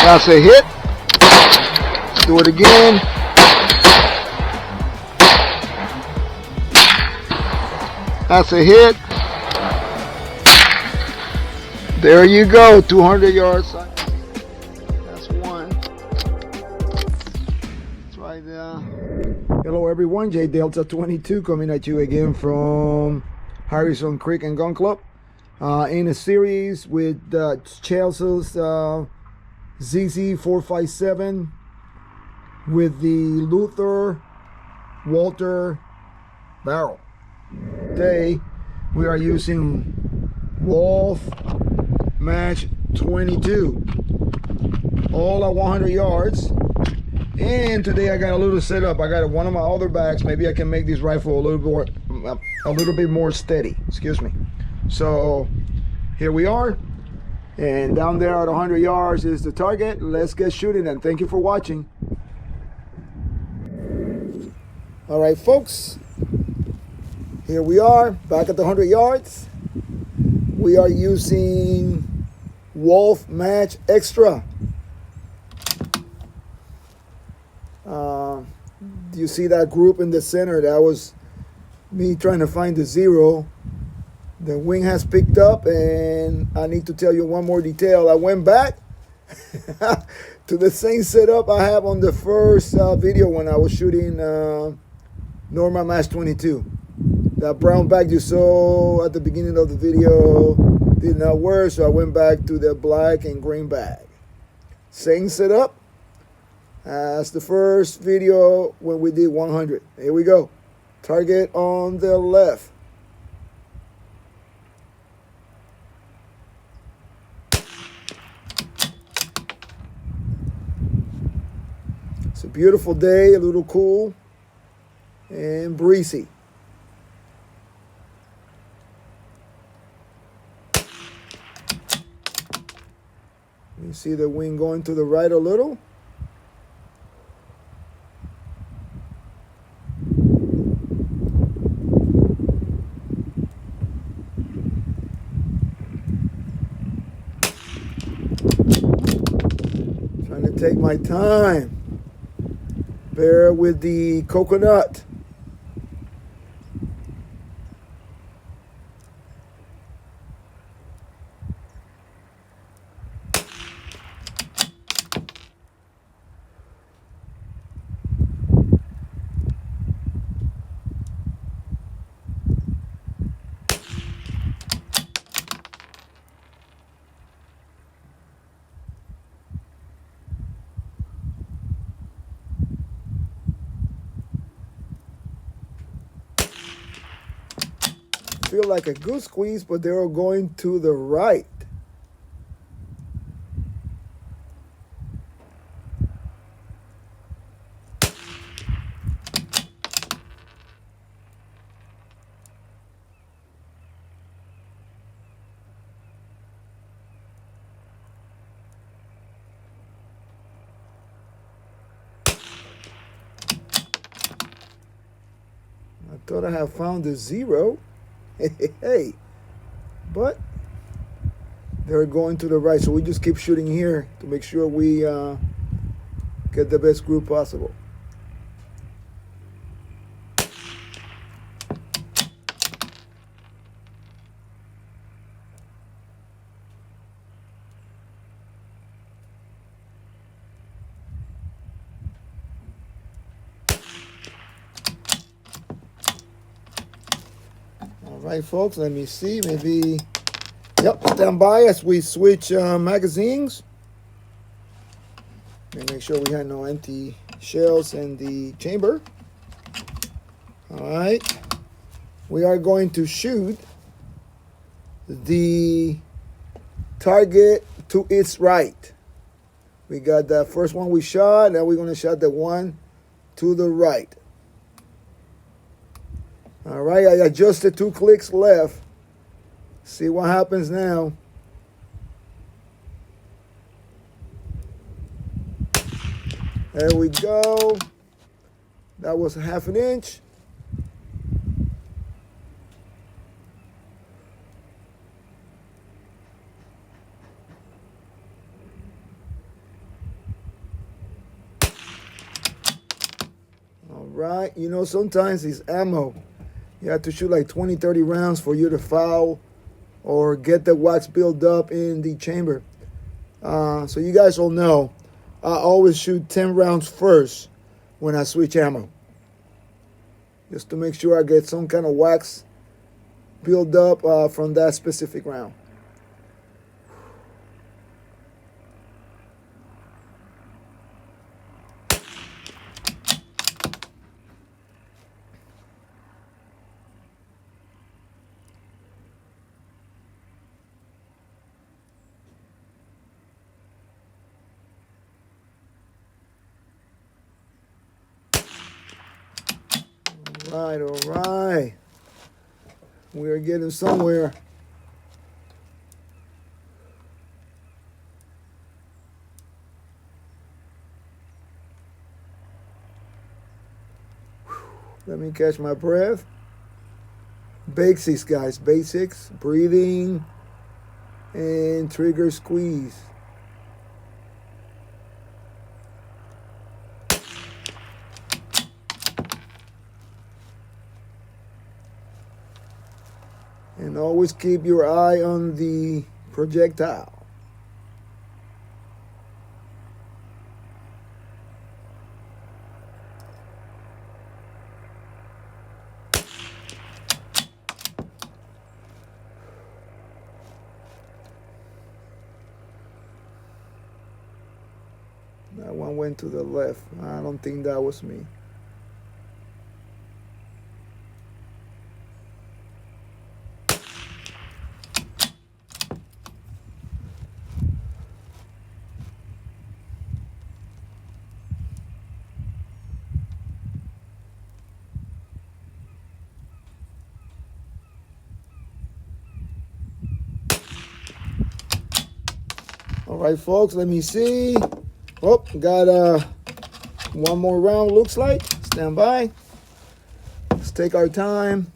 That's a hit. Do it again. That's a hit. There you go, 200 yards. That's one. That's right there. Hello everyone, J Delta 22 coming at you again from Harrison Creek and Gun Club. In a series with CHEL'S CZ457 with the Luther Walter barrel. Today we are using Wolf Match 22, all at 100 yards. And today I got a little setup. I got one of my other bags. Maybe I can make this rifle a little bit more steady. Excuse me. So here we are, and down there at 100 yards is the target. Let's get shooting, and thank you for watching. All right, folks. Here we are back at the 100 yards. We are using Wolf Match Extra. You see that group in the center? That was me trying to find the zero. The wing has picked up, and I need to tell you one more detail. I went back to the same setup I have on the first video when I was shooting Norma Match 22. That brown bag you saw at the beginning of the video did not work, so I went back to the black and green bag. Same setup as the first video when we did 100. Here we go. Target on the left. It's a beautiful day, a little cool and breezy. You see the wing going to the right a little. Trying to take my time. Bear with the coconut. Feel like a good squeeze, but they're all going to the right. I thought I had found the zero. Hey, but they're going to the right, so we just keep shooting here to make sure we get the best group possible. All right, folks, let me see. Maybe, yep, stand by as we switch magazines. And make sure we have no empty shells in the chamber. All right. We are going to shoot the target to its right. We got the first one we shot, now we're going to shot the one to the right. All right, I adjusted 2 clicks left. See what happens now. There we go. That was a ½ inch. right? You know, sometimes it's ammo. You have to shoot like 20, 30 rounds for you to foul or get the wax build up in the chamber. So you guys all know, I always shoot 10 rounds first when I switch ammo, just to make sure I get some kind of wax build up from that specific round. All right. We are getting somewhere. Let me catch my breath. Basics, guys. Basics. Breathing and trigger squeeze. And always keep your eye on the projectile. That one went to the left. I don't think that was me. All right, folks, let me see. Oh, got one more round, looks like. Stand by. Let's take our time.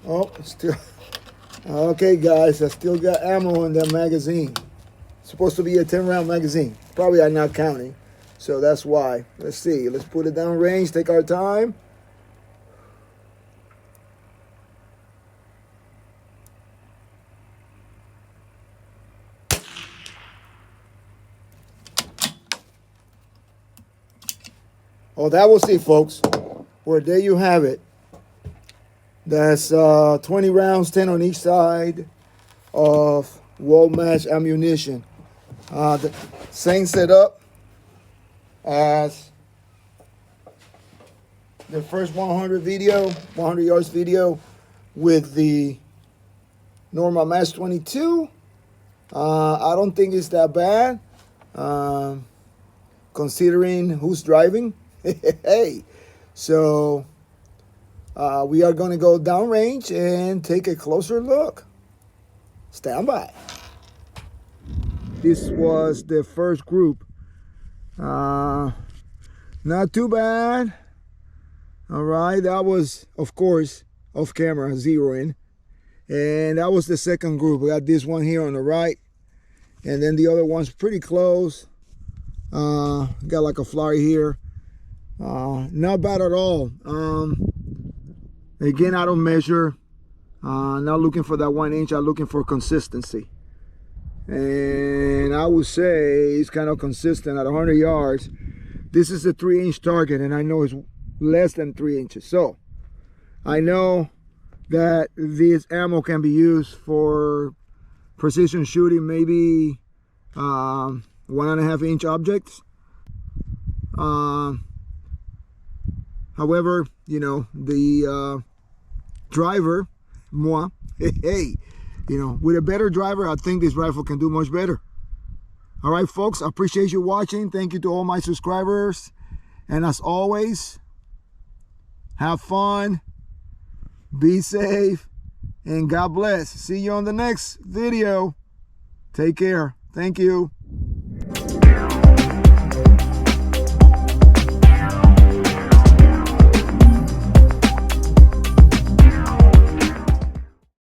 Oh, still. Okay, guys, I still got ammo in that magazine. It's supposed to be a 10-round magazine. Probably I'm not counting, so that's why. Let's see. Let's put it down range, take our time. Oh, that was it, folks. Well, there you have it. That's 20 rounds, 10 on each side of wall match ammunition. The same setup as the first 100 yards video with the normal match 22. I don't think it's that bad, considering who's driving. Hey, so we are going to go downrange and take a closer look. Stand by. This was the first group. Not too bad. All right, that was, of course, off camera, zeroing. And that was the second group. We got this one here on the right. And then the other one's pretty close. Got like a flyer here. Not bad at all. Again, I don't measure. Not looking for that 1 inch. I'm looking for consistency. And I would say it's kind of consistent at 100 yards. This is a 3-inch target, and I know it's less than 3 inches. So I know that this ammo can be used for precision shooting, maybe 1.5 inch objects. However, you know, the driver, moi, hey, you know, with a better driver, I think this rifle can do much better. All right, folks, I appreciate you watching. Thank you to all my subscribers. And as always, have fun, be safe, and God bless. See you on the next video. Take care. Thank you.